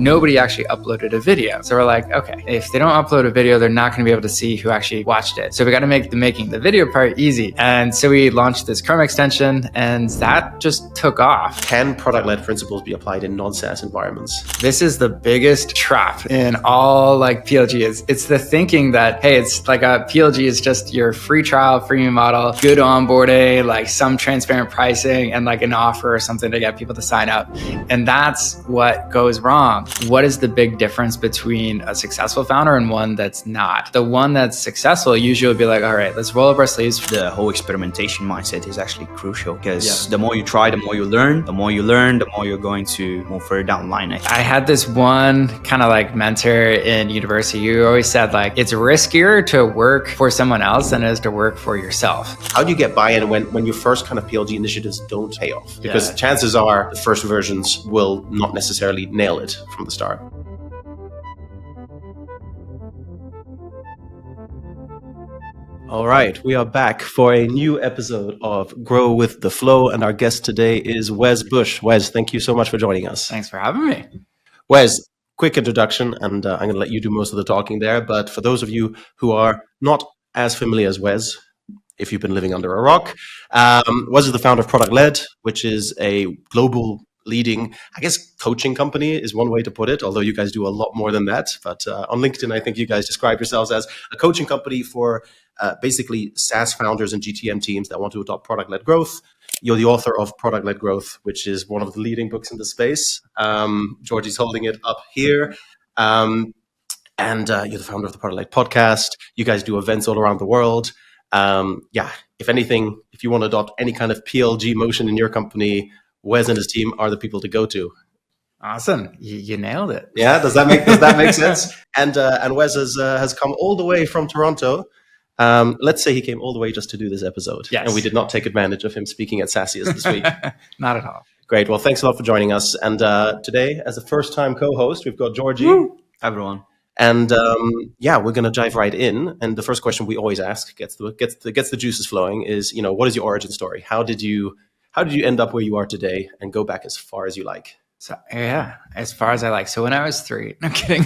nobody actually uploaded a video. So we're like, okay, if they don't upload a video, they're not going to be able to see who actually watched it. So we got to make making the video part easy. And so we launched this Chrome extension, and that just took off. Can product-led principles be applied in non-SaaS environments? This is the biggest trap in all like PLG is it's the thinking that, hey, it's like a PLG is just your free trial, freemium model, good onboarding, like some transparent pricing and like an offer or something to get people to sign up. And that's what goes wrong. What is the big difference between a successful founder and one that's not? The one that's successful usually will be like, all right, let's roll up our sleeves. The whole experimentation mindset is actually crucial because the more you try, the more you learn. The more you learn, the more you're going to move further down the line. I had this one kind of like mentor in university who always said like, it's riskier to work for someone else than it is to work for yourself. How do you get buy-in when your first kind of PLG initiatives don't pay off? Because chances are the first versions will not necessarily nail it from the start. All right, we are back for a new episode of Grow with the Flow, and our guest today is Wes Bush. Wes, thank you so much for joining us. Thanks for having me. Wes, quick introduction, and I'm going to let you do most of the talking there, but for those of you who are not as familiar as Wes, if you've been living under a rock, Wes is the founder of ProductLed, which is a global leading, I guess, coaching company is one way to put it, although you guys do a lot more than that. But on LinkedIn, I think you guys describe yourselves as a coaching company for basically SaaS founders and GTM teams that want to adopt product-led growth. You're the author of Product-Led Growth, which is one of the leading books in the space. Georgie's holding it up here. And you're the founder of the Product-Led podcast. You guys do events all around the world. If anything, if you want to adopt any kind of PLG motion in your company, Wes and his team are the people to go to. Awesome. You nailed it. Yeah. Does that make sense? And Wes has come all the way from Toronto. Let's say he came all the way just to do this episode. Yes. And we did not take advantage of him speaking at Sassiest this week. Not at all. Great. Well, thanks a lot for joining us. And today, as a first-time co-host, we've got Georgi. Woo. Hi, everyone. And we're going to dive right in. And the first question we always ask, gets the juices flowing, is, what is your origin story? How did you end up where you are today, and go back as far as you like? So as far as I like. So when I was 3, no kidding.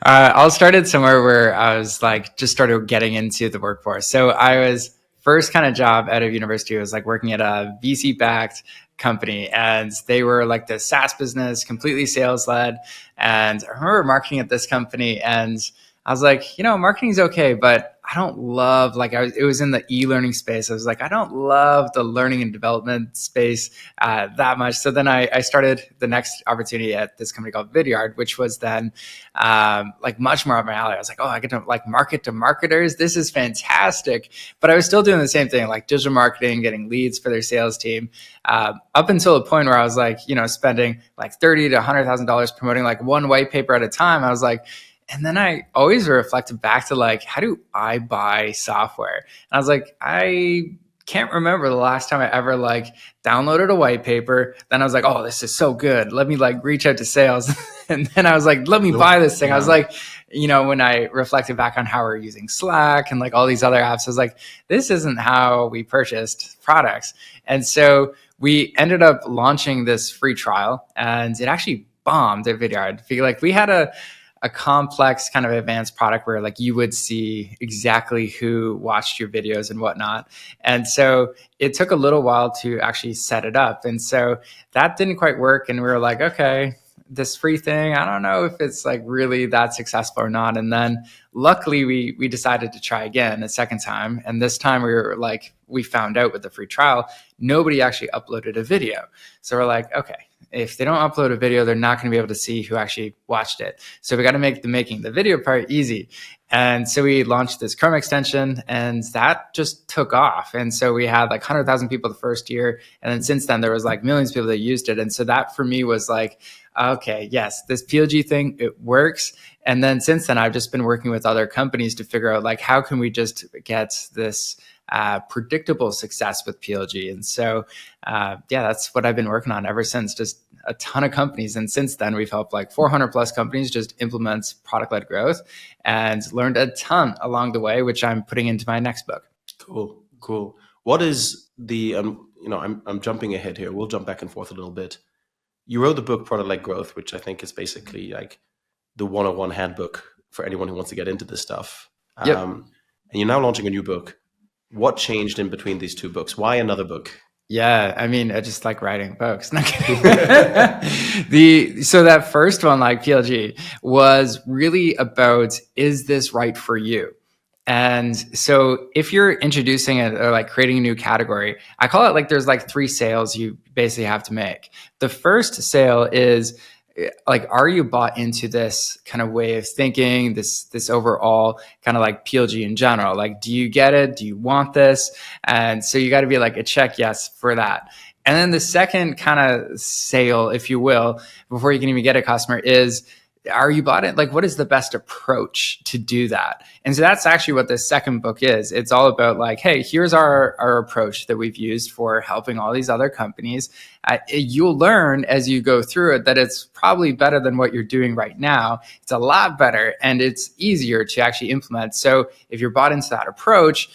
I started somewhere where I was like, just started getting into the workforce. So I was first kind of job out of university was like working at a VC backed company, and they were like the SaaS business, completely sales led. And I remember marketing at this company, and I was like, marketing is okay, but I don't love, it was in the e-learning space. I was like, I don't love the learning and development space that much. So then I started the next opportunity at this company called Vidyard, which was then much more up my alley. I was like, I get to market to marketers. This is fantastic. But I was still doing the same thing, like digital marketing, getting leads for their sales team, up until the point where I was like, spending like $30,000 to $100,000 promoting like one white paper at a time. I was like, and then I always reflected back to like, how do I buy software? And I was like, I can't remember the last time I ever downloaded a white paper. Then I was like, oh, this is so good. Let me reach out to sales. And then I was like, let me buy this thing. Yeah. I was like, when I reflected back on how we're using Slack and all these other apps, I was like, this isn't how we purchased products. And so we ended up launching this free trial, and it actually bombed at Vidyard. I feel like we had a complex kind of advanced product where you would see exactly who watched your videos and whatnot. And so it took a little while to actually set it up. And so that didn't quite work. And we were like, okay, this free thing, I don't know if it's really that successful or not. And then luckily we decided to try again a second time. And this time we found out with the free trial, nobody actually uploaded a video. So we're like, okay, if they don't upload a video, they're not going to be able to see who actually watched it. So we got to make making the video part easy. And so we launched this Chrome extension, and that just took off. And so we had 100,000 people the first year. And then since then, there was millions of people that used it. And so that for me was okay, yes, this PLG thing, it works. And then since then, I've just been working with other companies to figure out how can we just get this predictable success with PLG. And so, that's what I've been working on ever since, just a ton of companies. And since then, we've helped 400 plus companies just implement product-led growth and learned a ton along the way, which I'm putting into my next book. Cool. What is the, I'm jumping ahead here. We'll jump back and forth a little bit. you wrote the book Product-Led Growth, which I think is basically like the 101 handbook for anyone who wants to get into this stuff. Yep. And you're now launching a new book. What changed in between these two books? Why another book? Yeah, I mean, I just like writing books. Not kidding. So that first one, like PLG, was really about, is this right for you? And so if you're introducing it or like creating a new category, I call it like there's like 3 sales you basically have to make. The first sale is like, are you bought into this kind of way of thinking, this overall kind of like PLG in general? Like, do you get it? Do you want this? And so you got to be like a check yes for that. And then the second kind of sale, if you will, before you can even get a customer is, are you bought it? Like, what is the best approach to do that? And so that's actually what this second book is. It's all about like, hey, here's our approach that we've used for helping all these other companies. You'll learn as you go through it that it's probably better than what you're doing right now. It's a lot better and it's easier to actually implement. So if you're bought into that approach,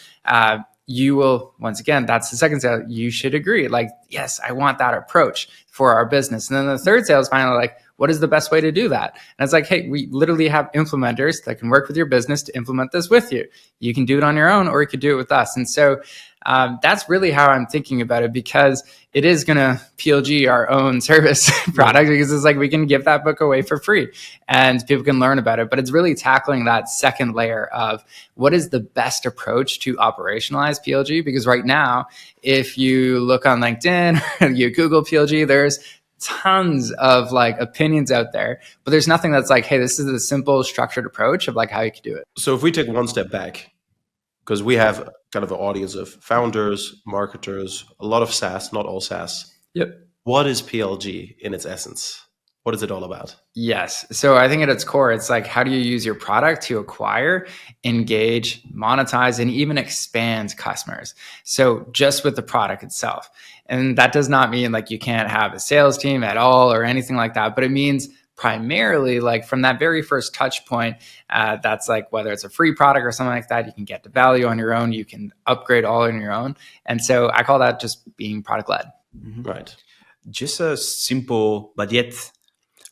you will, once again, that's the second sale. You should agree, like, yes, I want that approach for our business. And then the third sale is finally like, what is the best way to do that? And it's like, hey, we literally have implementers that can work with your business to implement this with you. You can do it on your own, or you could do it with us. And so that's really how I'm thinking about it, because it is going to PLG our own service product, because it's like we can give that book away for free and people can learn about it. But it's really tackling that second layer of what is the best approach to operationalize PLG? Because right now, if you look on LinkedIn or you Google PLG, there's tons of like opinions out there, but there's nothing that's like, hey, this is the simple structured approach of like how you could do it. So if we take one step back, because we have kind of an audience of founders, marketers, a lot of SaaS, not all SaaS. Yep. What is PLG in its essence? What is it all about? Yes. So I think at its core, it's like, how do you use your product to acquire, engage, monetize, and even expand customers? So just with the product itself. And that does not mean like you can't have a sales team at all or anything like that, but it means primarily like from that very first touch point, that's like whether it's a free product or something like that, you can get the value on your own, you can upgrade all on your own. And so I call that just being product led. Mm-hmm. Right. Just a simple but yet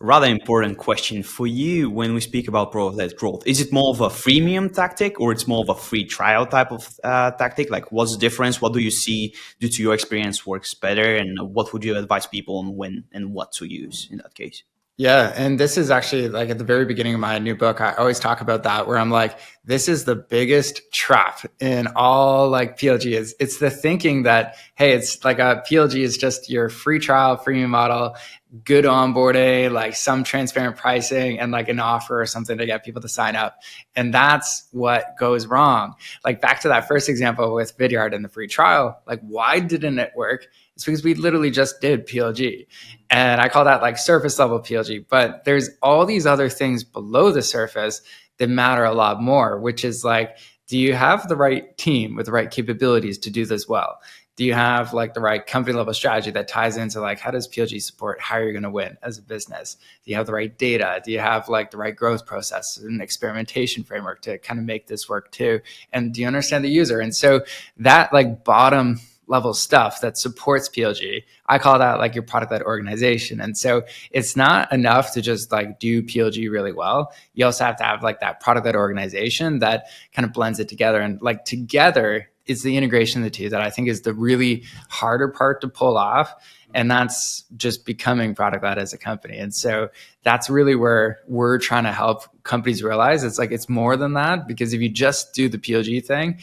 rather important question for you when we speak about product-led growth. Is it more of a freemium tactic or it's more of a free trial type of tactic? Like, what's the difference? What do you see due to your experience works better? And what would you advise people on when and what to use in that case? Yeah. And this is actually like at the very beginning of my new book, I always talk about that, where I'm like, this is the biggest trap in all like PLG is it's the thinking that, hey, it's like a PLG is just your free trial, freemium model, good onboarding, like some transparent pricing and like an offer or something to get people to sign up. And that's what goes wrong. Like back to that first example with Vidyard and the free trial, like why didn't it work? It's because we literally just did PLG. And I call that like surface level PLG. But there's all these other things below the surface that matter a lot more, which is like, do you have the right team with the right capabilities to do this well? Do you have like the right company level strategy that ties into like, how does PLG support how you're going to win as a business? Do you have the right data? Do you have like the right growth process and experimentation framework to kind of make this work too? And do you understand the user? And so that like bottom level stuff that supports PLG, I call that like your product-led organization. And so it's not enough to just like do PLG really well. You also have to have like that product-led organization that kind of blends it together. And like together, it's the integration of the two that I think is the really harder part to pull off. And that's just becoming product-led as a company. And so that's really where we're trying to help companies realize it's like, it's more than that, because if you just do the PLG thing,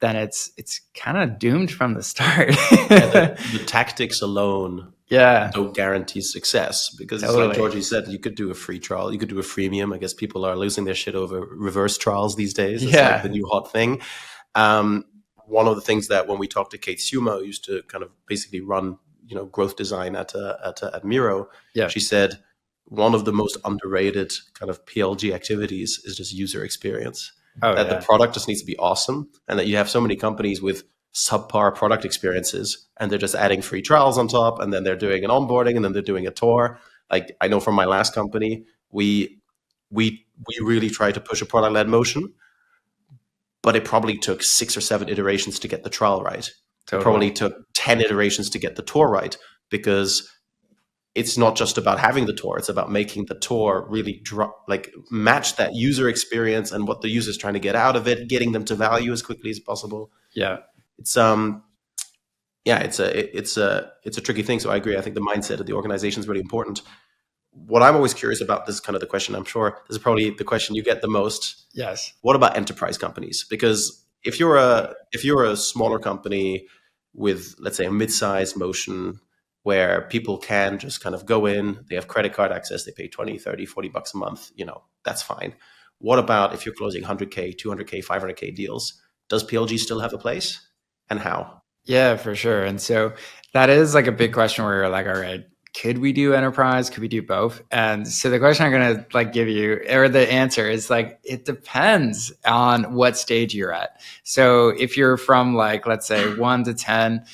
then it's kind of doomed from the start. The tactics alone don't guarantee success, because it's like Georgi said, you could do a free trial, you could do a freemium. I guess people are losing their shit over reverse trials these days. It's like the new hot thing. One of the things that when we talked to Kate Suma, who used to kind of basically run, growth design at Miro, she said one of the most underrated kind of PLG activities is just user experience. The product just needs to be awesome, and that you have so many companies with subpar product experiences, and they're just adding free trials on top, and then they're doing an onboarding, and then they're doing a tour. Like I know from my last company, we really tried to push a product-led motion, but it probably took 6 or 7 iterations to get the trial right. It probably took 10 iterations to get the tour right, because it's not just about having the tour, it's about making the tour really match that user experience and what the user is trying to get out of it, getting them to value as quickly as possible. Yeah. It's it's a tricky thing. So I agree. I think the mindset of the organization is really important. What I'm always curious about, this is kind of the question, I'm sure this is probably the question you get the most. Yes. What about enterprise companies? Because if you're a smaller company with, let's say, a mid-sized motion where people can just kind of go in, they have credit card access, they pay 20, 30, 40 bucks a month, that's fine. What about if you're closing 100K, 200K, 500K deals? Does PLG still have a place, and how? Yeah, for sure. And so that is like a big question where you're like, all right, could we do enterprise? Could we do both? And so the question I'm going to like give you, or the answer is like, it depends on what stage you're at. So if you're from like, let's say 1 to 10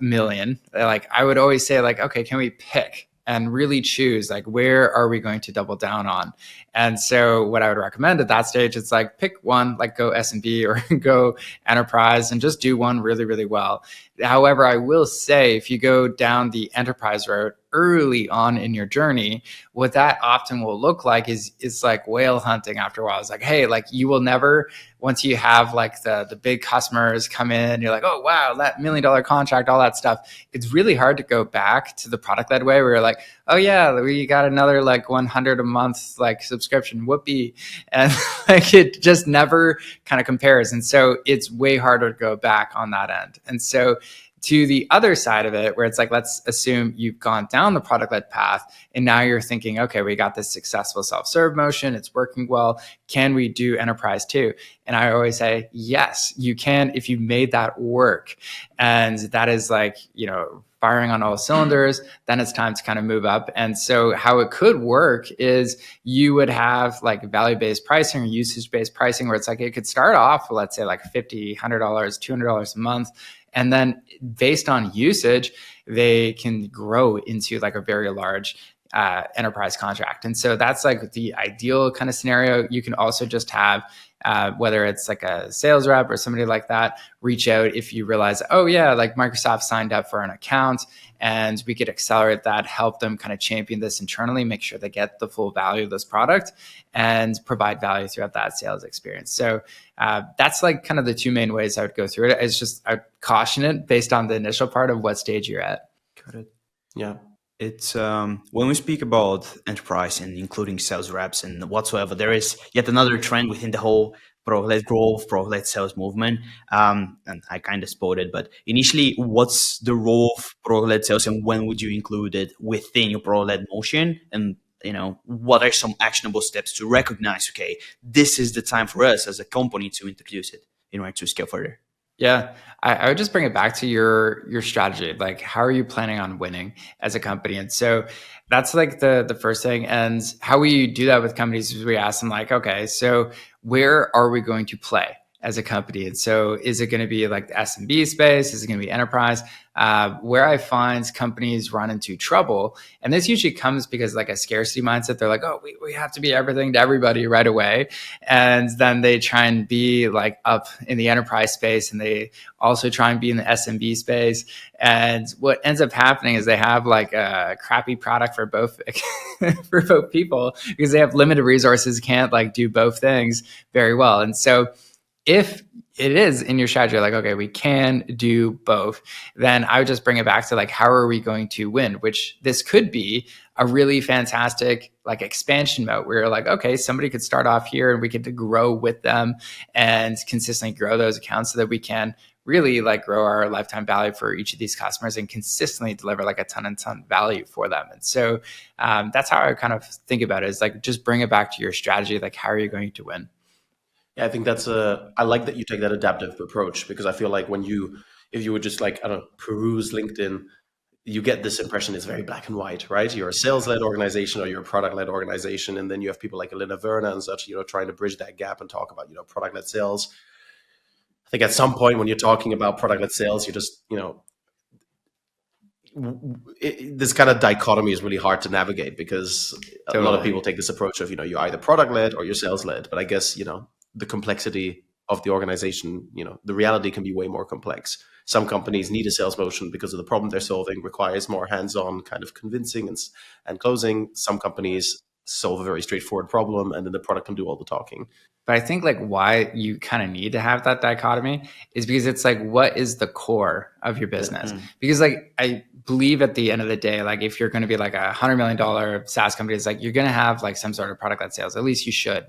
million, like I would always say like, okay, can we pick and really choose like, where are we going to double down on? And so what I would recommend at that stage, it's like pick one, like go SMB or go enterprise and just do one really, really well. However, I will say if you go down the enterprise road early on in your journey, what that often will look like is like whale hunting after a while. It's like, hey, like you will never, once you have like the big customers come in, you're like, oh, wow, that $1 million contract, all that stuff. It's really hard to go back to the product-led way where you're like, oh yeah, we got another like 100 a month like subscription, whoopee. And like it just never kind of compares. And so it's way harder to go back on that end. And so to the other side of it, where it's like, let's assume you've gone down the product-led path and now you're thinking, okay, we got this successful self-serve motion. It's working well. Can we do enterprise too? And I always say, yes, you can if you made that work. And that is like, firing on all cylinders, then it's time to kind of move up. And so how it could work is you would have like value-based pricing or usage-based pricing where it's like, it could start off, let's say like $50, $100, $200 a month. And then based on usage, they can grow into like a very large enterprise contract. And so that's like the ideal kind of scenario. You can also just have whether it's like a sales rep or somebody like that, reach out if you realize, oh yeah, like Microsoft signed up for an account and we could accelerate that, help them kind of champion this internally, make sure they get the full value of this product and provide value throughout that sales experience. So that's like kind of the two main ways I would go through it. It's just, I would caution it based on the initial part of what stage you're at. Got it. Yeah. It's when we speak about enterprise and including sales reps and whatsoever, there is yet another trend within the whole product-led growth, product-led sales movement. And I kind of spotted, but initially, what's the role of product-led sales and when would you include it within your product-led motion? And what are some actionable steps to recognize, okay, this is the time for us as a company to introduce it in order to scale further? Yeah, I would just bring it back to your strategy. Like, how are you planning on winning as a company? And so that's like the first thing. And how we do that with companies is we ask them like, okay, so where are we going to play as a company? And so is it going to be like the SMB space? Is it going to be enterprise? Where I find companies run into trouble, and this usually comes because like a scarcity mindset. They're like, oh, we have to be everything to everybody right away. And then they try and be like up in the enterprise space and they also try and be in the SMB space. And what ends up happening is they have like a crappy product for both for both people because they have limited resources, can't like do both things very well. And so if it is in your strategy, like, okay, we can do both, then I would just bring it back to like, how are we going to win? Which this could be a really fantastic like expansion mode where you're like, okay, somebody could start off here and we get to grow with them and consistently grow those accounts so that we can really like grow our lifetime value for each of these customers and consistently deliver like a ton value for them. And so that's how I kind of think about it, is like, just bring it back to your strategy. Like, how are you going to win? Yeah, I think I like that you take that adaptive approach, because I feel like if you would just like, I don't know, peruse LinkedIn, you get this impression it's very black and white, right? You're a sales-led organization or you're a product-led organization. And then you have people like Elena Verna and such, trying to bridge that gap and talk about, product-led sales. I think at some point when you're talking about product-led sales, you just, this kind of dichotomy is really hard to navigate because a lot of people take this approach of, you're either product-led or you're sales-led. But I guess, the complexity of the organization, the reality can be way more complex. Some companies need a sales motion because of the problem they're solving, requires more hands-on kind of convincing and closing. Some companies solve a very straightforward problem, and then the product can do all the talking. But I think like why you kind of need to have that dichotomy is because it's like, what is the core of your business? Because like, I believe at the end of the day, like if you're going to be like $100 million SaaS company, it's like, you're going to have like some sort of product-led sales. At least you should.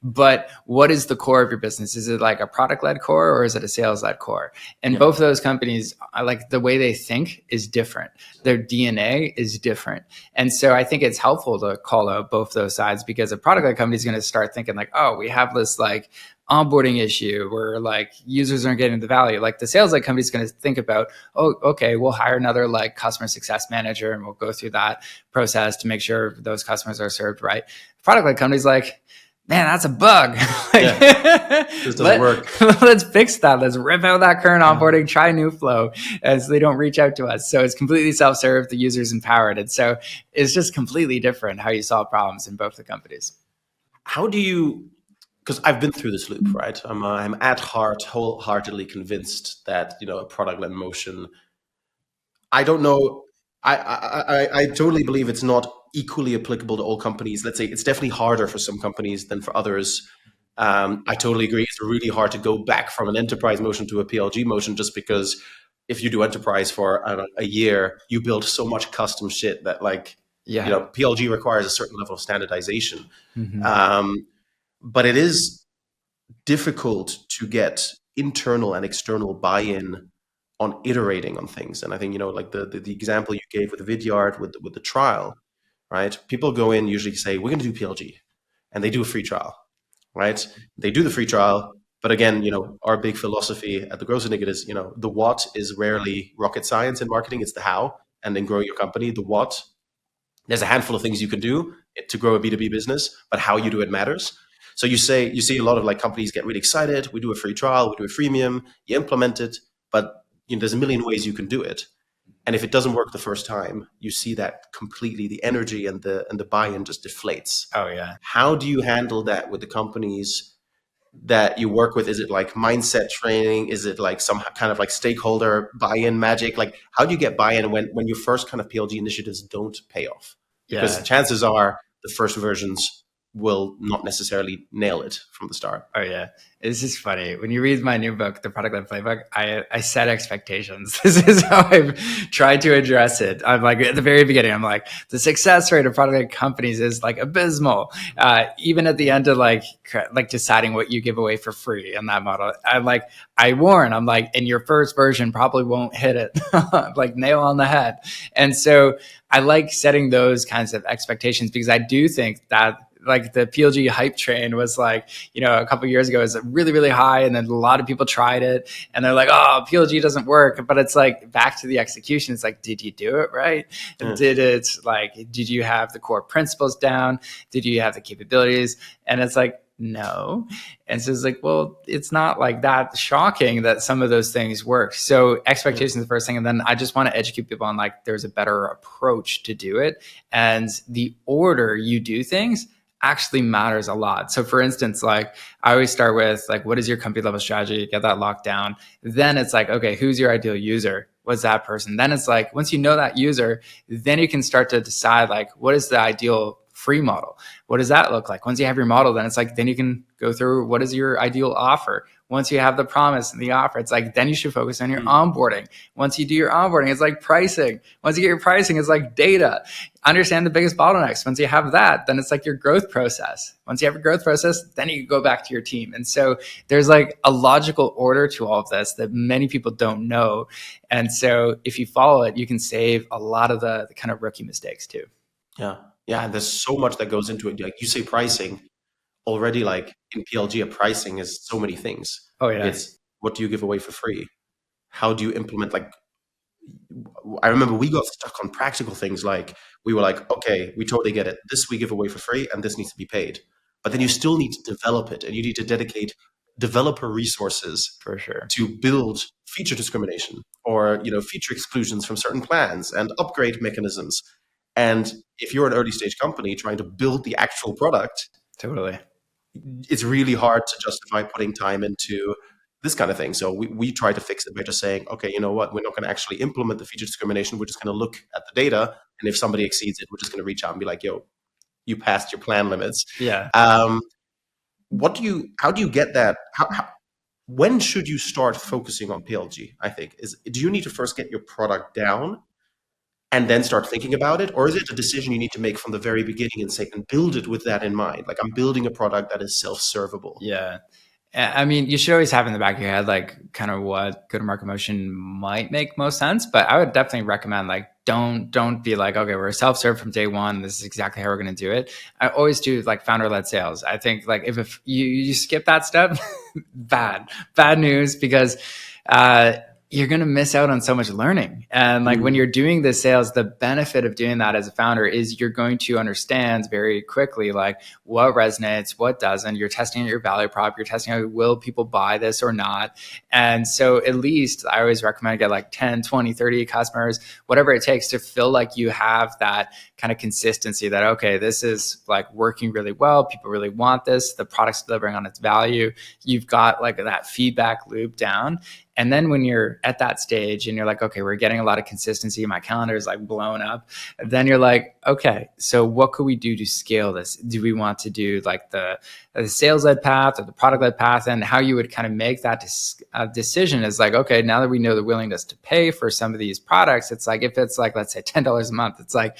But what is the core of your business? Is it like a product-led core or is it a sales-led core? And both of those companies, like the way they think is different. Their DNA is different. And so I think it's helpful to call out both those sides, because a product-led company is going to start thinking like, oh, we have this like onboarding issue where like users aren't getting the value. Like the sales-led company is going to think about, oh, okay, we'll hire another like customer success manager and we'll go through that process to make sure those customers are served right. Product-led company's like, man, that's a bug. This doesn't work. Let's fix that. Let's rip out that current onboarding, try new flow, as they don't reach out to us. So it's completely self-serve, the user's empowered. And so it's just completely different how you solve problems in both the companies. How do you, because I've been through this loop, right? I'm at heart wholeheartedly convinced that, a product-led motion, I don't know, I totally believe it's not equally applicable to all companies. Let's say it's definitely harder for some companies than for others. I totally agree. It's really hard to go back from an enterprise motion to a PLG motion, just because if you do enterprise for a year, you build so much custom shit that PLG requires a certain level of standardization. But it is difficult to get internal and external buy-in on iterating on things. And I think, like the example you gave with the Vidyard, with the trial, right? People go in, usually say, we're going to do PLG, and they do a free trial, right? They do the free trial. But again, our big philosophy at the Growth Syndicate is, the what is rarely rocket science in marketing. It's the how. And then grow your company. The what, there's a handful of things you can do to grow a B2B business, but how you do it matters. So you see a lot of like companies get really excited. We do a free trial, we do a freemium, you implement it, but there's a million ways you can do it. And if it doesn't work the first time, you see that completely, the energy and the buy-in just deflates. Oh yeah. How do you handle that with the companies that you work with? Is it like mindset training? Is it like some kind of like stakeholder buy-in magic? Like how do you get buy-in when your first kind of PLG initiatives don't pay off? Because chances are the first versions will not necessarily nail it from the start. Oh yeah. It's just funny. When you read my new book, The Product-Led Playbook, I set expectations. This is how I've tried to address it. I'm like, at the very beginning, I'm like, the success rate of product-led companies is like abysmal. Even at the end of like deciding what you give away for free in that model, I warn, I'm like, and your first version probably won't hit it, like nail on the head. And so I like setting those kinds of expectations, because I do think that like the PLG hype train was like, a couple of years ago, it was really, really high. And then a lot of people tried it and they're like, oh, PLG doesn't work. But it's like back to the execution. It's like, did you do it right? Did you have the core principles down? Did you have the capabilities? And it's like, no. And so it's like, well, it's not like that shocking that some of those things work. So expectations is the first thing. And then I just want to educate people on like, there's a better approach to do it. And the order you do things actually matters a lot. So for instance, like I always start with like, what is your company level strategy? Get that locked down. Then it's like, okay, who's your ideal user? What's that person? Then it's like, once you know that user, then you can start to decide like, what is the ideal free model? What does that look like? Once you have your model, then it's like, then you can go through what is your ideal offer. Once you have the promise and the offer, it's like, then you should focus on your onboarding. Once you do your onboarding, it's like pricing. Once you get your pricing, it's like data. Understand the biggest bottlenecks. Once you have that, then it's like your growth process. Once you have a growth process, then you can go back to your team. And so there's like a logical order to all of this that many people don't know. And so if you follow it, you can save a lot of the kind of rookie mistakes too. Yeah. Yeah. And there's so much that goes into it. Like you say pricing already, like in PLG, a pricing is so many things. Oh yeah. It's what do you give away for free? How do you implement, like, I remember we got stuck on practical things. Like we were like, okay, we totally get it. This we give away for free and this needs to be paid. But then you still need to develop it and you need to dedicate developer resources for sure to build feature discrimination or, feature exclusions from certain plans and upgrade mechanisms. And if you're an early stage company trying to build the actual product, totally, it's really hard to justify putting time into this kind of thing. So we try to fix it by just saying, okay, you know what, we're not going to actually implement the feature discrimination. We're just going to look at the data, and if somebody exceeds it, we're just going to reach out and be like, yo, you passed your plan limits. Yeah. How do you get that? When should you start focusing on PLG? I think do you need to first get your product down and then start thinking about it, or is it a decision you need to make from the very beginning and say and build it with that in mind? Like, I'm building a product that is self-servable. Yeah. I mean, you should always have in the back of your head, like, kind of what go-to-market motion might make most sense. But I would definitely recommend, like, don't be like, okay, we're self-serve from day one. This is exactly how we're going to do it. I always do like founder-led sales. I think like if you skip that step, bad news, because you're going to miss out on so much learning. And like when you're doing the sales, the benefit of doing that as a founder is you're going to understand very quickly, like what resonates, what doesn't. You're testing your value prop. You're testing out, will people buy this or not? And so at least I always recommend get like 10, 20, 30 customers, whatever it takes to feel like you have that kind of consistency that, okay, this is like working really well. People really want this. The product's delivering on its value. You've got like that feedback loop down. And then when you're at that stage and you're like, okay, we're getting a lot of consistency, my calendar is like blowing up, then you're like, okay, so what could we do to scale this? Do we want to do like the sales-led path or the product-led path? And how you would kind of make that decision is like, okay, now that we know the willingness to pay for some of these products, it's like, if it's like, let's say $10 a month, it's like,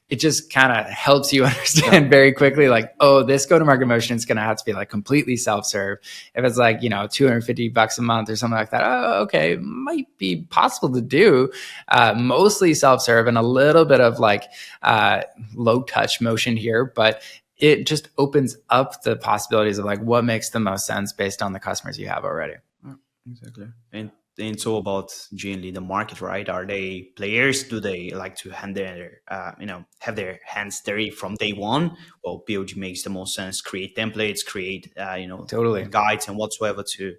it just kind of helps you understand very quickly, like, oh, this go-to-market motion is going to have to be like completely self-serve. If it's like, $250 a month or something like that, oh, okay, might be possible to do. Mostly self-serve and a little bit of like low-touch motion here, but it just opens up the possibilities of like what makes the most sense based on the customers you have already. Exactly. And it's all about generally the market, right? Are they players? Do they like to have their hands dirty from day one? Well, PLG makes the most sense. Create templates, create Totally guides and whatsoever to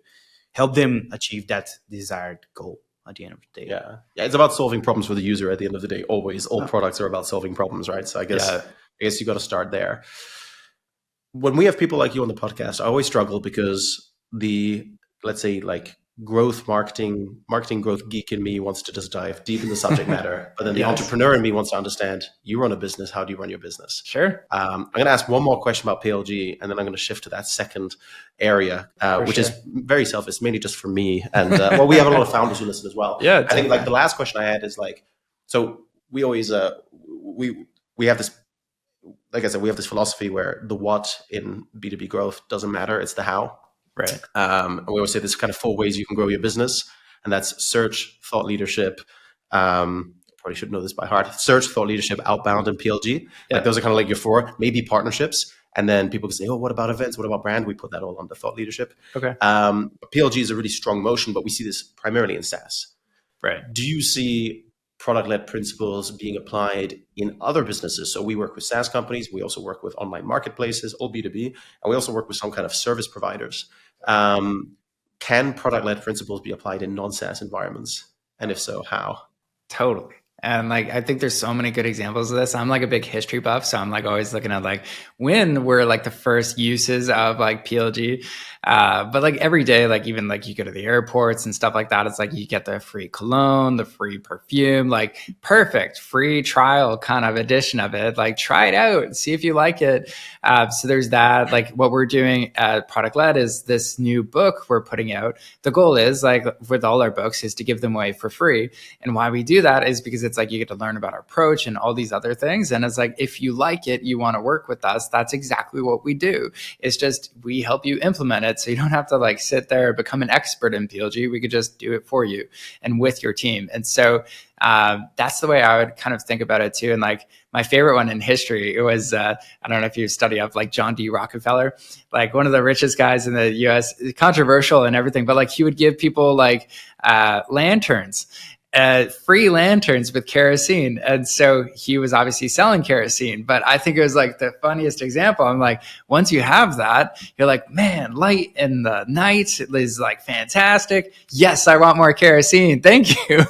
help them achieve that desired goal at the end of the day. Yeah, it's about solving problems for the user at the end of the day. Always, all products are about solving problems, right? So I guess you got to start there. When we have people like you on the podcast, I always struggle because let's say like marketing growth geek in me wants to just dive deep in the subject matter, but then the entrepreneur in me wants to understand, you run a business, how do you run your business? Sure. I'm going to ask one more question about PLG, and then I'm going to shift to that second area, which is very selfish, mainly just for me. And we have a lot of founders who listen as well. Yeah, I think like the last question I had is like, so we always we have this, like I said, we have this philosophy where the what in B2B growth doesn't matter, it's the how. Right. And we always say there's kind of 4 ways you can grow your business, and that's search, thought leadership. Probably should know this by heart. Search, thought leadership, outbound, and PLG. Yeah. Like those are kind of like your 4. Maybe partnerships, and then people can say, "Oh, what about events? What about brand?" We put that all under thought leadership. Okay. PLG is a really strong motion, but we see this primarily in SaaS. Right. Do you see product-led principles being applied in other businesses? So we work with SaaS companies. We also work with online marketplaces, all B2B, and we also work with some kind of service providers. Can product-led principles be applied in non-SaaS environments? And if so, how? Totally. And like, I think there's so many good examples of this. I'm like a big history buff. So I'm like always looking at like when were like the first uses of like PLG. But like every day, like even like you go to the airports and stuff like that, it's like you get the free cologne, the free perfume, like perfect free trial kind of edition of it. Like try it out, see if you like it. So there's that. Like what we're doing at ProductLed is this new book we're putting out. The goal is like with all our books is to give them away for free. And why we do that is because it's like you get to learn about our approach and all these other things. And it's like, if you like it, you want to work with us, that's exactly what we do. It's just, we help you implement it. So you don't have to like sit there and become an expert in PLG. We could just do it for you and with your team. And so that's the way I would kind of think about it too. And like my favorite one in history, it was, I don't know if you study up like John D. Rockefeller, like one of the richest guys in the US, controversial and everything, but like he would give people like lanterns. Free lanterns with kerosene. And so he was obviously selling kerosene, but I think it was like the funniest example. I'm like, once you have that, you're like, man, light in the night is like fantastic. Yes, I want more kerosene. Thank you.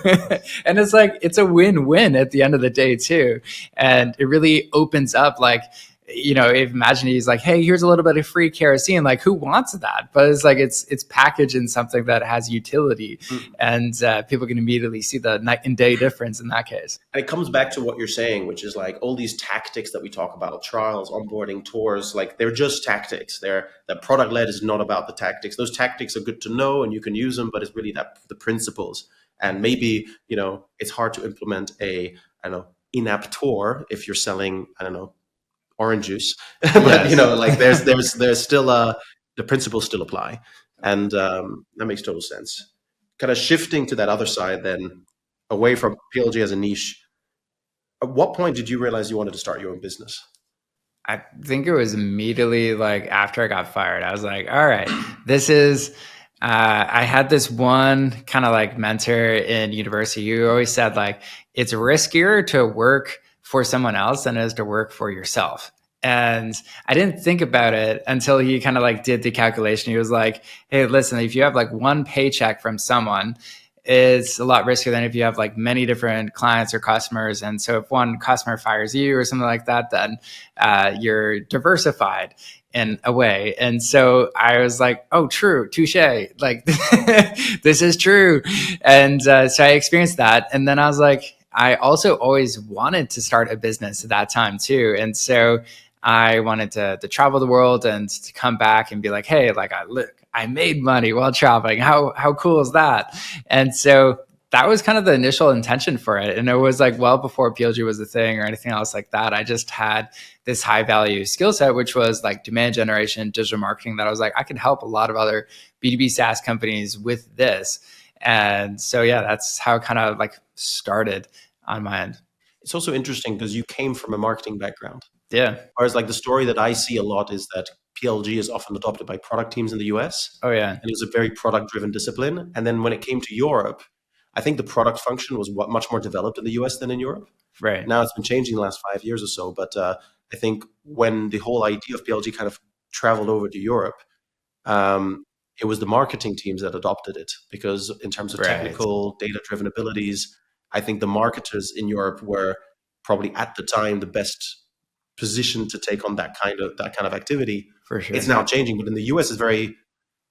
And it's like, it's a win-win at the end of the day too. And it really opens up like, if imagine he's like, hey, here's a little bit of free kerosene, like who wants that? But it's like it's packaged in something that has utility, and people can immediately see the night and day difference in that case. And it comes back to what you're saying, which is like all these tactics that we talk about, trials, onboarding, tours, like they're just tactics. That product led is not about the tactics. Those tactics are good to know and you can use them, but it's really the principles. And maybe, it's hard to implement in-app tour if you're selling, orange juice, but Yes. there's still the principles still apply, and that makes total sense. Kind of shifting to that other side, then away from PLG as a niche. At what point did you realize you wanted to start your own business? I think it was immediately like after I got fired. I was like, all right, this is. I had this one kind of like mentor in university who always said like it's riskier to work for someone else than it is to work for yourself. And I didn't think about it until he kind of like did the calculation. He was like, hey, listen, if you have like one paycheck from someone, it's a lot riskier than if you have like many different clients or customers. And so if one customer fires you or something like that, then you're diversified in a way. And so I was like, oh, true, touche. Like, this is true. And so I experienced that. And then I was like, I also always wanted to start a business at that time too. And so I wanted to travel the world and to come back and be like, hey, like I made money while traveling. How cool is that? And so that was kind of the initial intention for it. And it was like well before PLG was a thing or anything else like that. I just had this high value skill set, which was like demand generation, digital marketing, that I was like, I could help a lot of other B2B SaaS companies with this. And so, yeah, that's how it kind of like started on my end. It's also interesting because you came from a marketing background. Yeah. Whereas like the story that I see a lot is that PLG is often adopted by product teams in the US. Oh, yeah. And it was a very product driven discipline. And then when it came to Europe, I think the product function was much more developed in the US than in Europe. Right. Now it's been changing the last 5 years or so. But I think when the whole idea of PLG kind of traveled over to Europe, it was the marketing teams that adopted it, because in terms of technical data driven abilities, I think the marketers in Europe were probably at the time the best position to take on that kind of activity. For sure. It's now changing, but in the US is very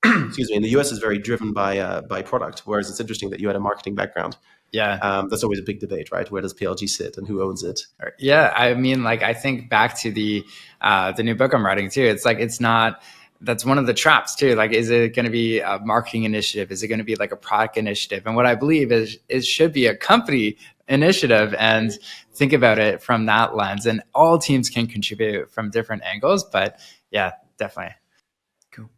excuse me, in the US is very driven by product, whereas it's interesting that you had a marketing background. Yeah. That's always a big debate, right? Where does PLG sit and who owns it? Yeah. I mean, like, I think back to the new book I'm writing too. It's like, it's not, that's one of the traps too. Like, is it going to be a marketing initiative? Is it going to be like a product initiative? And what I believe is it should be a company initiative, and think about it from that lens. And all teams can contribute from different angles, but yeah, definitely. Cool.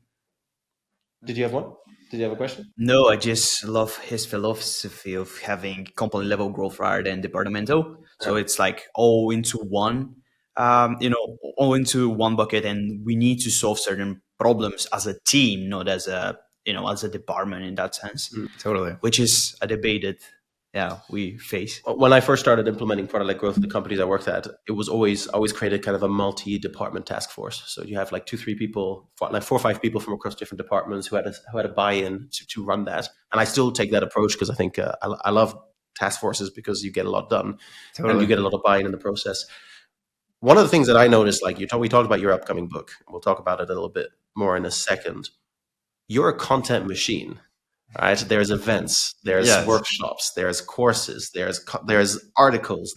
Did you have one? Did you have a question? No, I just love his philosophy of having company level growth rather than departmental. So it's like all into one, all into one bucket, and we need to solve certain problems as a team, not as as a department in that sense. Totally. Which is a debate that we face. When I first started implementing product-led growth in the companies I worked at, it was always created kind of a multi-department task force. So you have like 2-3 people, like 4 or 5 people from across different departments who had a buy-in to run that. And I still take that approach because I think I love task forces because you get a lot done. Totally. And you get a lot of buy-in in the process. One of the things that I noticed, like we talked about your upcoming book, and we'll talk about it a little bit more in a second. You're a content machine. Right? There's events, there's workshops, there's courses, there's articles,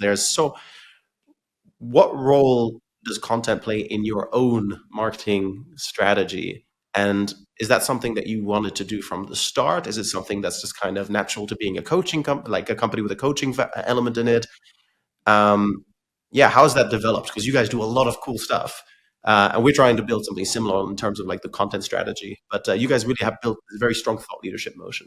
what role does content play in your own marketing strategy? And is that something that you wanted to do from the start? Is it something that's just kind of natural to being a coaching like a company with a coaching element in it? How's that developed? Because you guys do a lot of cool stuff. And we're trying to build something similar in terms of like the content strategy. But you guys really have built a very strong thought leadership motion.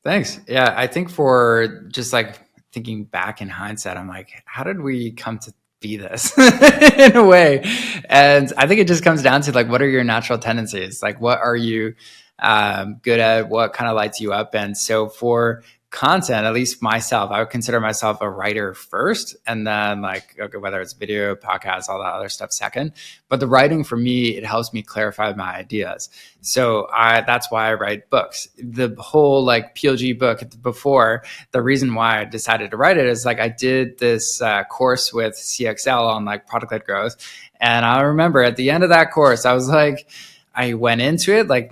Thanks. Yeah, I think for just like thinking back in hindsight, I'm like, how did we come to be this in a way? And I think it just comes down to like, what are your natural tendencies? Like, what are you good at? What kind of lights you up? And so for content, at least myself, I would consider myself a writer first, and then like, okay, whether it's video, podcasts, all that other stuff second. But the writing for me, it helps me clarify my ideas. So that's why I write books. The whole like PLG book before, the reason why I decided to write it is like I did this course with CXL on like product-led growth. And I remember at the end of that course, I was like, I went into it like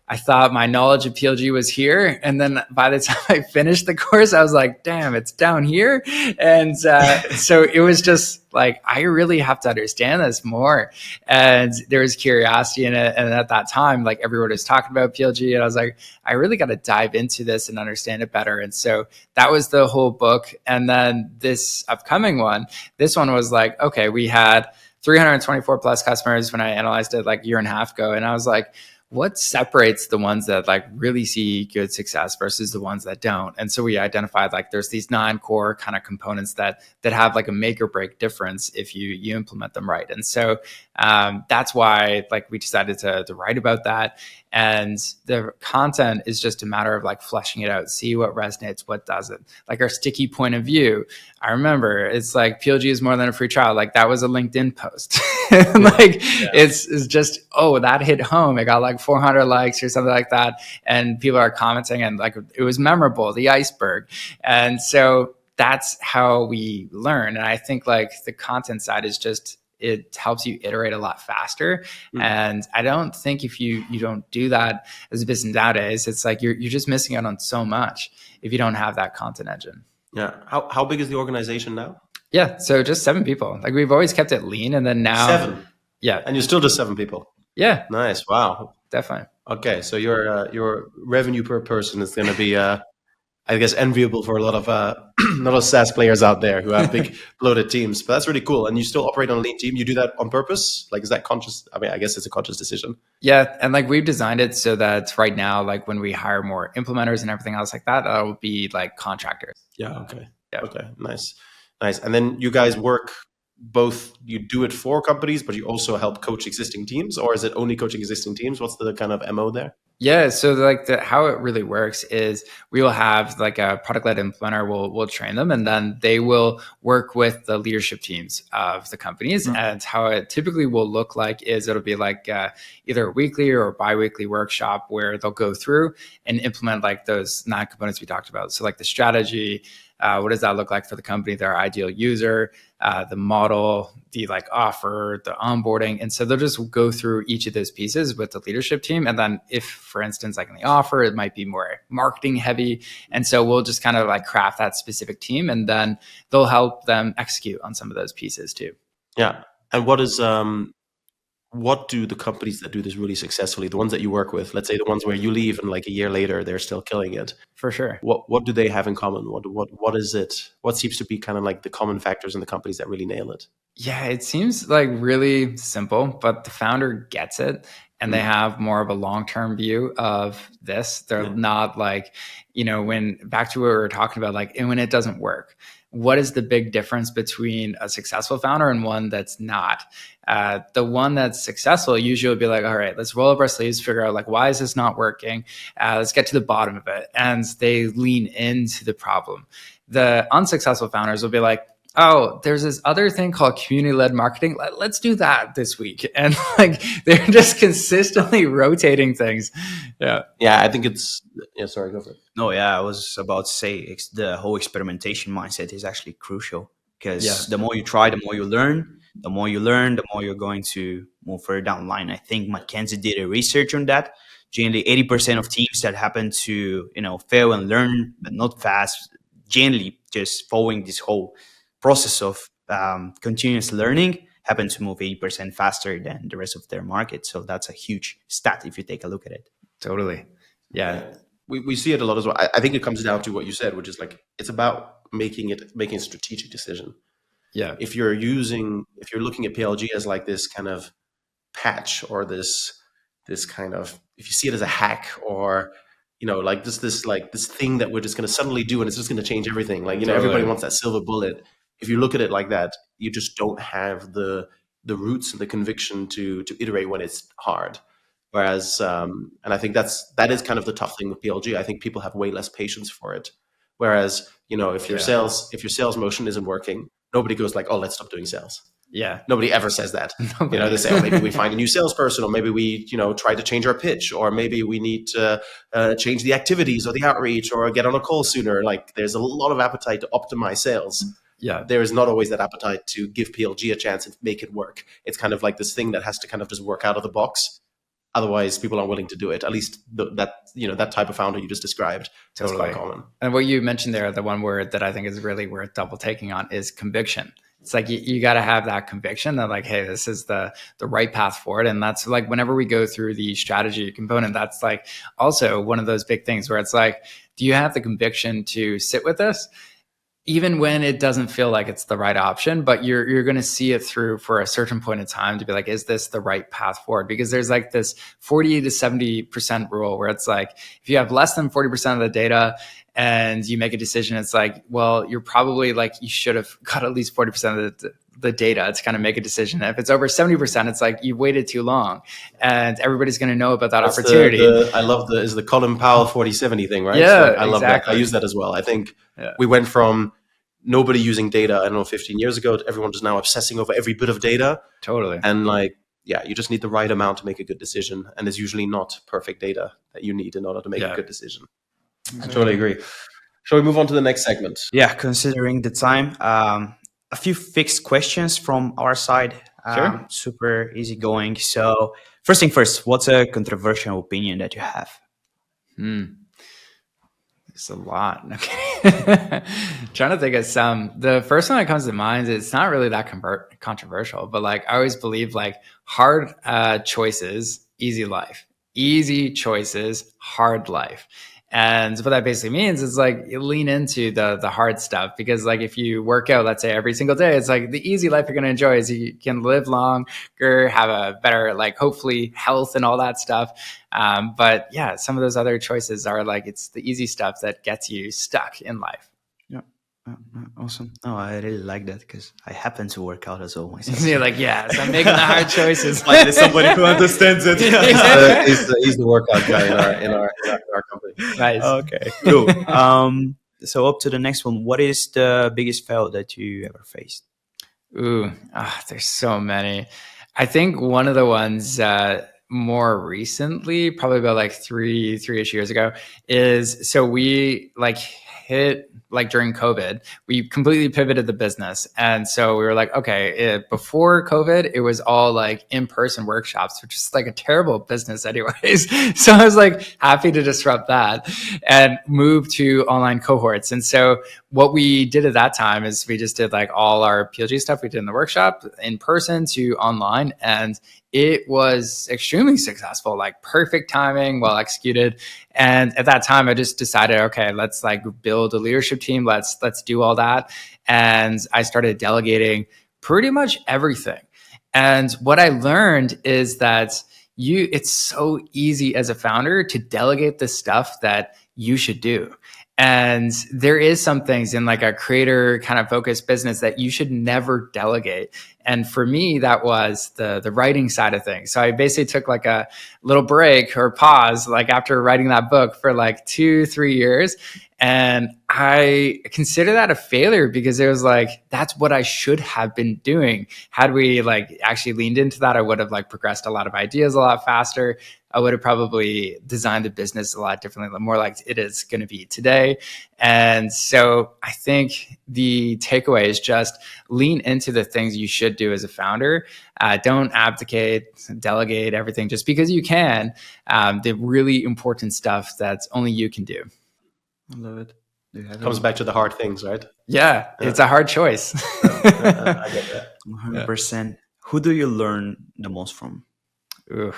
I thought my knowledge of PLG was here. And then by the time I finished the course, I was like, damn, it's down here. And so it was just like, I really have to understand this more. And there was curiosity in it. And at that time, like everyone was talking about PLG. And I was like, I really got to dive into this and understand it better. And so that was the whole book. And then this upcoming one, this one was like, okay, we had 324 plus customers when I analyzed it like a year and a half ago. And I was like, what separates the ones that like really see good success versus the ones that don't? And so we identified like there's these 9 core kind of components that have like a make or break difference if you implement them right. And so that's why like we decided to write about that. And the content is just a matter of like fleshing it out, see what resonates, what doesn't. Like our sticky point of view, I remember it's like PLG is more than a free trial. Like that was a LinkedIn post. It's just, oh, that hit home. It got like 400 likes or something like that. And people are commenting and like it was memorable, the iceberg. And so that's how we learn. And I think like the content side is just, it helps you iterate a lot faster. And I don't think if you don't do that as a business nowadays, it's like you're just missing out on so much if you don't have that content engine. Yeah. How big is the organization now? Yeah. So just 7 people. Like we've always kept it lean, and then now 7. Yeah. And you're still just 7 people. Yeah. Nice. Wow. Definitely. Okay. So your revenue per person is going to be I guess enviable for a lot of SaaS players out there who have big bloated teams. But that's really cool. And you still operate on a lean team. You do that on purpose? Like, is that conscious? I mean, I guess it's a conscious decision. Yeah. And like we've designed it so that right now, like when we hire more implementers and everything else like that, that'll be like contractors. Yeah. Okay. Yeah. Okay. Nice. And then you guys work both, you do it for companies, but you also help coach existing teams, or is it only coaching existing teams? What's the kind of MO there? Yeah, so like how it really works is we will have like a product-led implementer. We'll train them, and then they will work with the leadership teams of the companies. And how it typically will look like is it'll be like either a weekly or a bi-weekly workshop where they'll go through and implement like those 9 components we talked about. So like the strategy, what does that look like for the company, their ideal user, the model, the like offer, the onboarding. And so they'll just go through each of those pieces with the leadership team. And then if, for instance, like in the offer, it might be more marketing heavy. And so we'll just kind of like craft that specific team, and then they'll help them execute on some of those pieces too. Yeah. And what do the companies that do this really successfully, the ones that you work with, let's say the ones where you leave and like a year later, they're still killing it? For sure. What do they have in common? What is it? What seems to be kind of like the common factors in the companies that really nail it? Yeah, it seems like really simple, but the founder gets it, and they have more of a long-term view of this. They're not like, when back to what we were talking about, like, and when it doesn't work, what is the big difference between a successful founder and one that's not? The one that's successful usually will be like, all right, let's roll up our sleeves, figure out like, why is this not working? Let's get to the bottom of it. And they lean into the problem. The unsuccessful founders will be like, oh, there's this other thing called community-led marketing. Let's do that this week. And like, they're just consistently rotating things. Yeah. Yeah, I think sorry, go for it. No, yeah, I was about to say the whole experimentation mindset is actually crucial, because the more you try, the more you learn. The more you learn, the more you're going to move further down the line. I think McKinsey did a research on that. Generally, 80% of teams that happen to fail and learn, but not fast, generally just following this whole process of continuous learning, happen to move 80% faster than the rest of their market. So that's a huge stat if you take a look at it. Totally. Yeah. We see it a lot as well. I think it comes down to what you said, which is like, it's about making a strategic decision. Yeah. If you're looking at PLG as like this kind of patch, or this kind of, if you see it as a hack, or like this thing that we're just going to suddenly do and it's just going to change everything. Like, Totally. Everybody wants that silver bullet. If you look at it like that, you just don't have the roots and the conviction to iterate when it's hard. Whereas, and I think that is kind of the tough thing with PLG. I think people have way less patience for it. Whereas, if your sales motion isn't working, nobody goes like, oh, let's stop doing sales. Yeah. Nobody ever says that. They say, oh, maybe we find a new salesperson, or maybe we, try to change our pitch, or maybe we need to change the activities or the outreach, or get on a call sooner. Like, there's a lot of appetite to optimize sales. Yeah. there is not always that appetite to give PLG a chance and make it work. It's kind of like this thing that has to kind of just work out of the box. Otherwise, people aren't willing to do it. At least that type of founder you just described. That's Totally. quite common. And what you mentioned there, the one word that I think is really worth double taking on is conviction. It's like you got to have that conviction that like, hey, this is the right path forward. And that's like whenever we go through the strategy component, that's like also one of those big things where it's like, do you have the conviction to sit with this? Even when it doesn't feel like it's the right option, but you're going to see it through for a certain point in time to be like, is this the right path forward? Because there's like this 40 to 70% rule where it's like, if you have less than 40% of the data and you make a decision, it's like, well, you're probably like, you should have got at least 40% of the data to kind of make a decision. And if it's over 70%, it's like you waited too long and everybody's going to know about that That's opportunity. I love the Colin Powell 40-70 thing, right? Yeah, So I love exactly. that. I use that as well. I think we went from nobody using data, I don't know, 15 years ago, to everyone just now obsessing over every bit of data. Totally. And like, yeah, you just need the right amount to make a good decision. And it's usually not perfect data that you need in order to make a good decision. I totally agree. Shall we move on to the next segment? Yeah, considering the time, a few fixed questions from our side. Sure. Super easy going. So first thing first, what's a controversial opinion that you have? It's a lot. Okay. Trying to think of some. The first one that comes to mind is it's not really that controversial, but like I always believe like hard choices, easy life. Easy choices, hard life. And what that basically means is like you lean into the hard stuff, because like if you work out, let's say every single day, it's like the easy life you're going to enjoy is you can live longer, have a better, like hopefully health and all that stuff. But yeah, some of those other choices are like, it's the easy stuff that gets you stuck in life. Yeah. Awesome. Oh, I really like that because I happen to work out as well myself. You're like, yes, I'm making the hard choices. Like there's somebody who understands it. He's the workout guy in our company. Nice. Okay, cool. So up to the next one. What is the biggest fail that you ever faced? Ooh, there's so many. I think one of the ones more recently, probably about like three-ish years ago, is so we like hit like during COVID, we completely pivoted the business. And so we were like, okay, before COVID, it was all like in-person workshops, which is like a terrible business anyways. So I was like happy to disrupt that and move to online cohorts. And so what we did at that time is we just did like all our PLG stuff we did in the workshop in person to online. And it was extremely successful, like perfect timing, well executed. And at that time, I just decided, okay, let's like build a leadership team. Let's do all that. And I started delegating pretty much everything. And what I learned is that it's so easy as a founder to delegate the stuff that you should do. And there is some things in like a creator kind of focused business that you should never delegate. And for me, that was the writing side of things. So I basically took like a little break or pause, like after writing that book for like 2-3 years. And I consider that a failure because it was like, that's what I should have been doing. Had we like actually leaned into that, I would have like progressed a lot of ideas a lot faster. I would have probably designed the business a lot differently, more like it is going to be today. And so I think the takeaway is just lean into the things you should do as a founder. Don't abdicate, delegate everything just because you can. The really important stuff that's only you can do. I love it. Comes back to the hard things, right? Yeah, it's a hard choice. I get that. 100%. Who do you learn the most from? Ooh.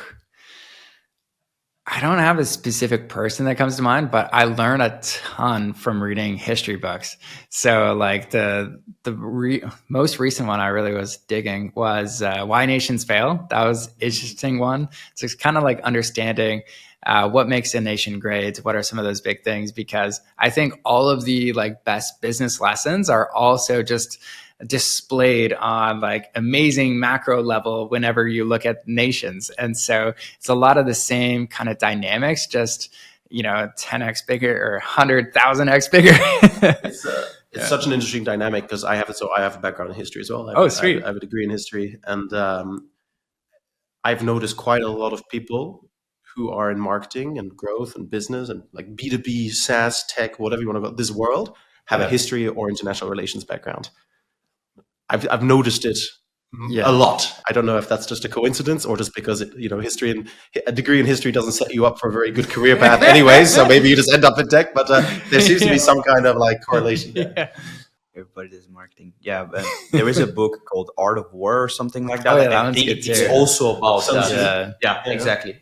I don't have a specific person that comes to mind, but I learn a ton from reading history books. So like the most recent one I really was digging was Why Nations Fail. That was an interesting one. So it's kind of like understanding what makes a nation great. What are some of those big things? Because I think all of the like best business lessons are also just displayed on like amazing macro level whenever you look at nations. And so it's a lot of the same kind of dynamics, just, 10x bigger or 100,000x bigger. It's such an interesting dynamic because I have a background in history as well. Sweet. I have a degree in history, and I've noticed quite a lot of people who are in marketing and growth and business and like B2B, SaaS, tech, whatever you want to call it, this world, have a history or international relations background. I've noticed it Yeah. a lot. I don't know if that's just a coincidence or just because history and a degree in history doesn't set you up for a very good career path, anyways. So maybe you just end up in tech. But there seems to be some kind of like correlation there. Yeah. Everybody does marketing. Yeah, but there is a book called Art of War or something like that. Oh, yeah, Like, that I one's think good it's too. also about Sun Tzu. that. Yeah. Yeah, exactly.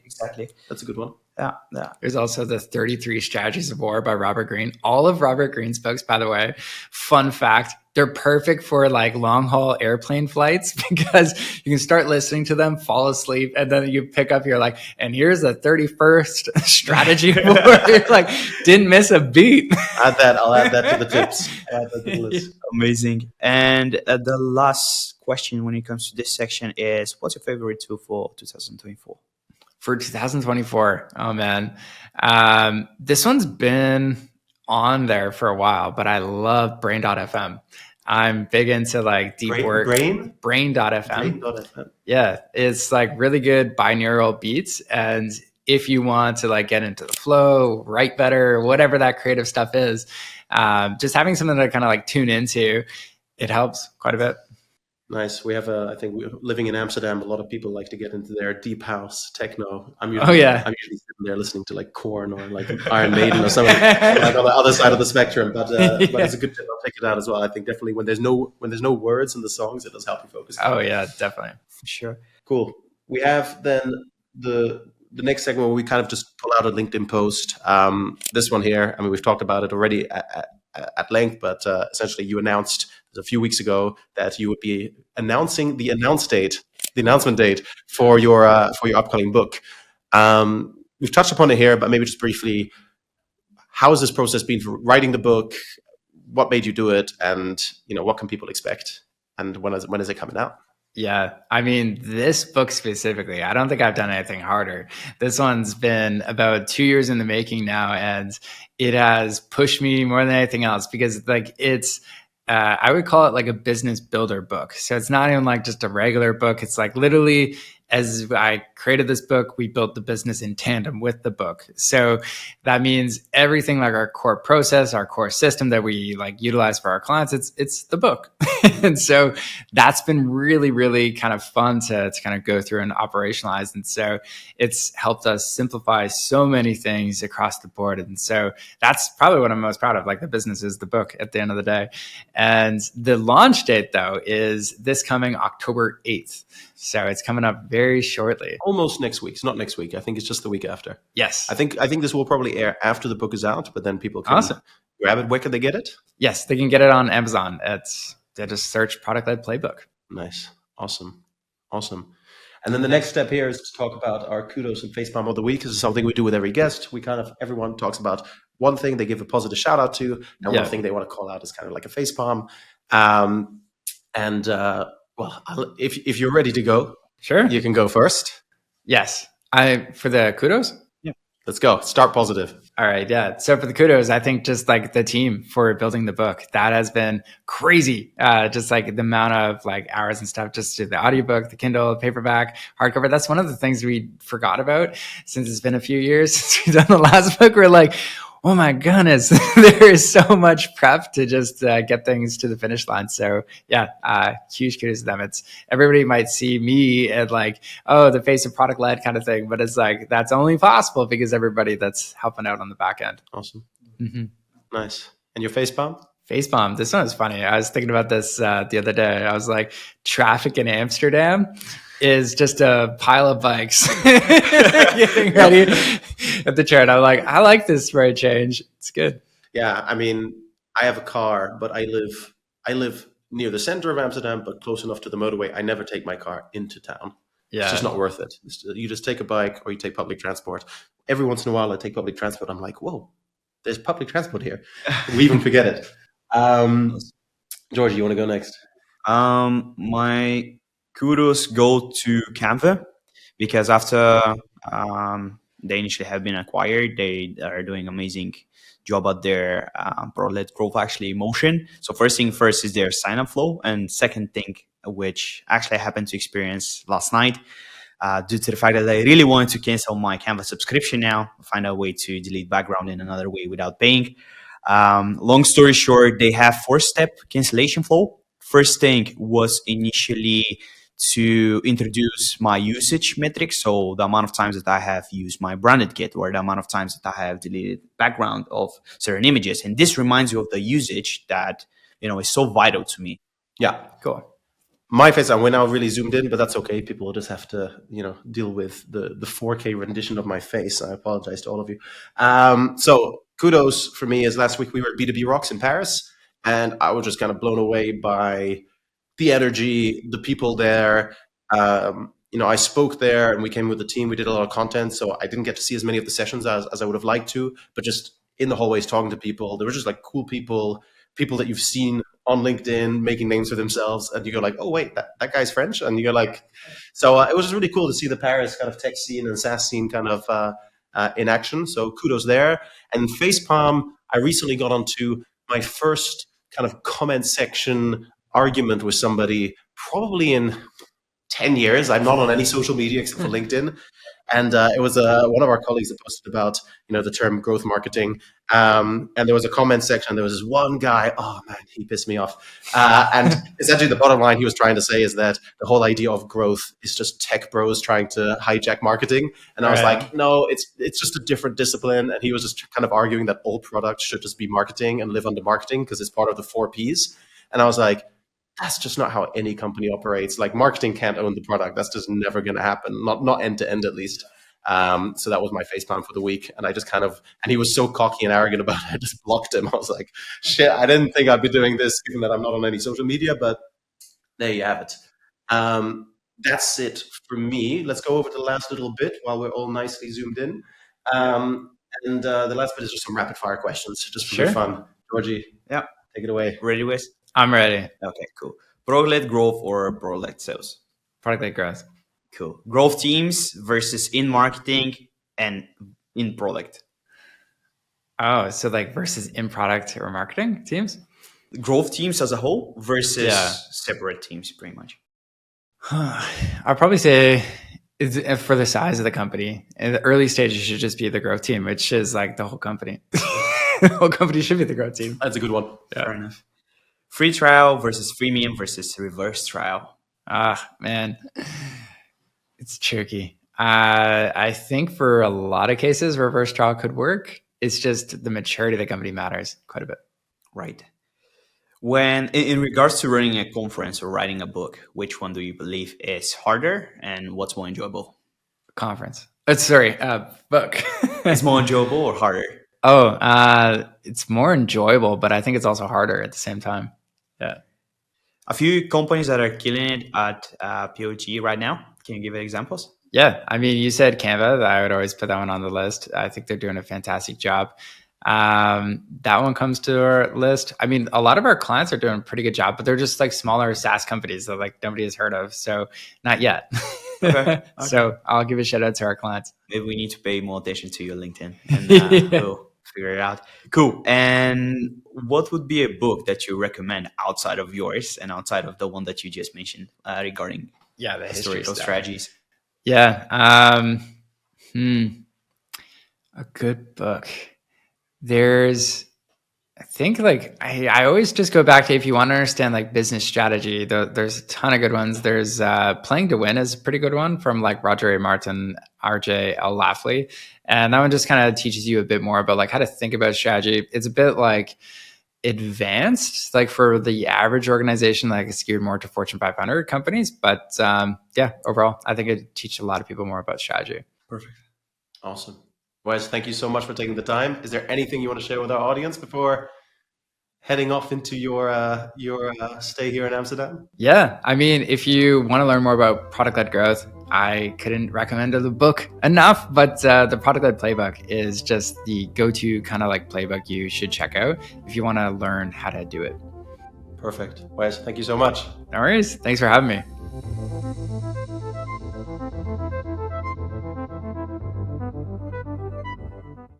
That's a good one. Yeah. There's also the 33 Strategies of War by Robert Greene. All of Robert Greene's books, by the way, fun fact, they're perfect for like long haul airplane flights because you can start listening to them, fall asleep, and then you pick up, you're like, and here's the 31st strategy of war. You're like, didn't miss a beat. I'll add that to the tips. Add that to the list. Amazing. And the last question when it comes to this section is, what's your favorite tool for 2024? For 2024, oh man, this one's been on there for a while, but I love Brain.fm. I'm big into like deep work. Brain.fm. Brain.fm. Yeah, it's like really good binaural beats, and if you want to like get into the flow, write better, whatever that creative stuff is, just having something to kind of like tune into, it helps quite a bit. Nice. We have I think living in Amsterdam, a lot of people like to get into their deep house techno. I'm usually sitting there listening to like Korn or like Iron Maiden or something like on the other side of the spectrum. But it's a good tip. I'll take it out as well. I think definitely when there's no words in the songs, it does help you focus. Oh yeah, definitely. For sure. Cool. We have then the next segment where we kind of just pull out a LinkedIn post. This one here, I mean, we've talked about it already at length, but essentially you announced a few weeks ago that you would be announcing the announcement date for your upcoming book. We've touched upon it here, but maybe just briefly, how has this process been for writing the book? What made you do it? And what can people expect? And when is it coming out? Yeah, I mean, this book specifically, I don't think I've done anything harder. This one's been about 2 years in the making now, and it has pushed me more than anything else because like it's, I would call it like a business builder book. So it's not even like just a regular book. It's like literally as I created this book, we built the business in tandem with the book. So that means everything like our core process, our core system that we like utilize for our clients, it's the book. And so that's been really, really kind of fun to kind of go through and operationalize. And so it's helped us simplify so many things across the board. And so that's probably what I'm most proud of. Like the business is the book at the end of the day. And the launch date though is this coming October 8th. So it's coming up very shortly. Almost next week. It's not next week. I think it's just the week after. Yes. I think this will probably air after the book is out, but then people can grab it. Where can they get it? Yes, they can get it on Amazon. They just search Product-Led Playbook. Nice. Awesome. And then the next step here is to talk about our Kudos and facepalm of the week. This is something we do with every guest. Everyone talks about one thing they give a positive shout out to, and one thing they want to call out is kind of like a facepalm. Well, if you're ready to go, sure, you can go first. Yes, for the kudos. Yeah, let's go. Start positive. All right, yeah. So for the kudos, I think just like the team for building the book, that has been crazy. Just like the amount of like hours and stuff, just to the audiobook, the Kindle, paperback, hardcover. That's one of the things we forgot about since it's been a few years since we've done the last book. We're like, oh my goodness, there is so much prep to just get things to the finish line. So yeah, huge kudos to them. It's everybody might see me at like, oh, the face of product-led kind of thing, but it's like, that's only possible because everybody that's helping out on the back end. Awesome. Mm-hmm. Nice. And your facepalm? Facepalm. This one is funny. I was thinking about this the other day. I was like, traffic in Amsterdam is just a pile of bikes getting ready at the train. I'm like, I like this for a change. It's good. Yeah, I mean, I have a car, but I live near the center of Amsterdam, but close enough to the motorway. I never take my car into town. Yeah. It's just not worth it. You just take a bike or you take public transport. Every once in a while, I take public transport. I'm like, whoa, there's public transport here. We even forget it. Georgi, you want to go next? My kudos go to Canva because after they initially have been acquired, they are doing amazing job at their product-led growth actually motion. So first thing first is their sign-up flow, and second thing, which actually I happened to experience last night, due to the fact that I really wanted to cancel my Canva subscription now, find a way to delete background in another way without paying. Long story short, they have 4-step cancellation flow. First thing was initially to introduce my usage metrics. So the amount of times that I have used my branded kit, or the amount of times that I have deleted background of certain images. And this reminds you of the usage that, is so vital to me. Yeah. Cool. My face, and we're now really zoomed in, but that's okay. People will just have to, deal with the 4K rendition of my face. I apologize to all of you. So Kudos for me is last week we were at B2B Rocks in Paris, and I was just kind of blown away by the energy, the people there. I spoke there and we came with the team. We did a lot of content, so I didn't get to see as many of the sessions as I would have liked to, but just in the hallways talking to people, there were just like cool people that you've seen on LinkedIn making names for themselves, and you go like, oh wait, that guy's French, and you go like, so it was just really cool to see the Paris kind of tech scene and SaaS scene kind of in action. So Kudos there. And facepalm, I recently got onto my first kind of comment section argument with somebody, probably in 10 years. I'm not on any social media except for LinkedIn. And it was one of our colleagues that posted about, the term growth marketing. And there was a comment section. There was this one guy, oh man, he pissed me off. And essentially the bottom line he was trying to say is that the whole idea of growth is just tech bros trying to hijack marketing. And I was like, no, it's just a different discipline. And he was just kind of arguing that all products should just be marketing and live under marketing because it's part of the 4 Ps. And I was like, that's just not how any company operates. Like marketing can't own the product. That's just never going to happen. Not end to end, at least. So that was my facepalm for the week. And I just and he was so cocky and arrogant about it. I just blocked him. I was like, shit, I didn't think I'd be doing this given that I'm not on any social media, but there you have it. That's it for me. Let's go over to the last little bit while we're all nicely zoomed in. And the last bit is just some rapid fire questions, just for fun. Georgi, take it away. Ready, Wes? I'm ready. Okay, cool. Product-led growth or product-led sales? Product-led growth. Cool. Growth teams versus in marketing and in product. Oh, so like versus in product or marketing teams? Growth teams as a whole versus separate teams, pretty much. I'll probably say for the size of the company, in the early stages, should just be the growth team, which is like the whole company. The whole company should be the growth team. That's a good one. Yeah. Fair enough. Free trial versus freemium versus reverse trial. Man, it's tricky. I think for a lot of cases, reverse trial could work. It's just the maturity of the company matters quite a bit. Right. When in regards to running a conference or writing a book, which one do you believe is harder and what's more enjoyable? Conference. Book. It's more enjoyable or harder? It's more enjoyable, but I think it's also harder at the same time. Yeah. A few companies that are killing it at PLG right now. Can you give examples? Yeah. I mean, you said Canva. I would always put that one on the list. I think they're doing a fantastic job. That one comes to our list. I mean, a lot of our clients are doing a pretty good job, but they're just like smaller SaaS companies that like nobody has heard of. So not yet. Okay. So I'll give a shout out to our clients. Maybe we need to pay more attention to your LinkedIn and we'll figure it out. Cool. And what would be a book that you recommend outside of yours and outside of the one that you just mentioned regarding the historical strategies? Yeah. A good book. I think like I always just go back to, if you want to understand like business strategy, there's a ton of good ones. There's Playing to Win is a pretty good one from like Roger A. Martin, RJ L. Lafley. And that one just kind of teaches you a bit more about like how to think about strategy. It's a bit like advanced, like for the average organization, like it's geared more to Fortune 500 companies. But overall, I think it teaches a lot of people more about strategy. Perfect. Awesome. Wes, thank you so much for taking the time. Is there anything you want to share with our audience before heading off into your stay here in Amsterdam? Yeah, I mean, if you want to learn more about product-led growth, I couldn't recommend the book enough, but the product-led playbook is just the go-to kind of like playbook you should check out if you want to learn how to do it. Perfect. Wes, thank you so much. No worries. Thanks for having me.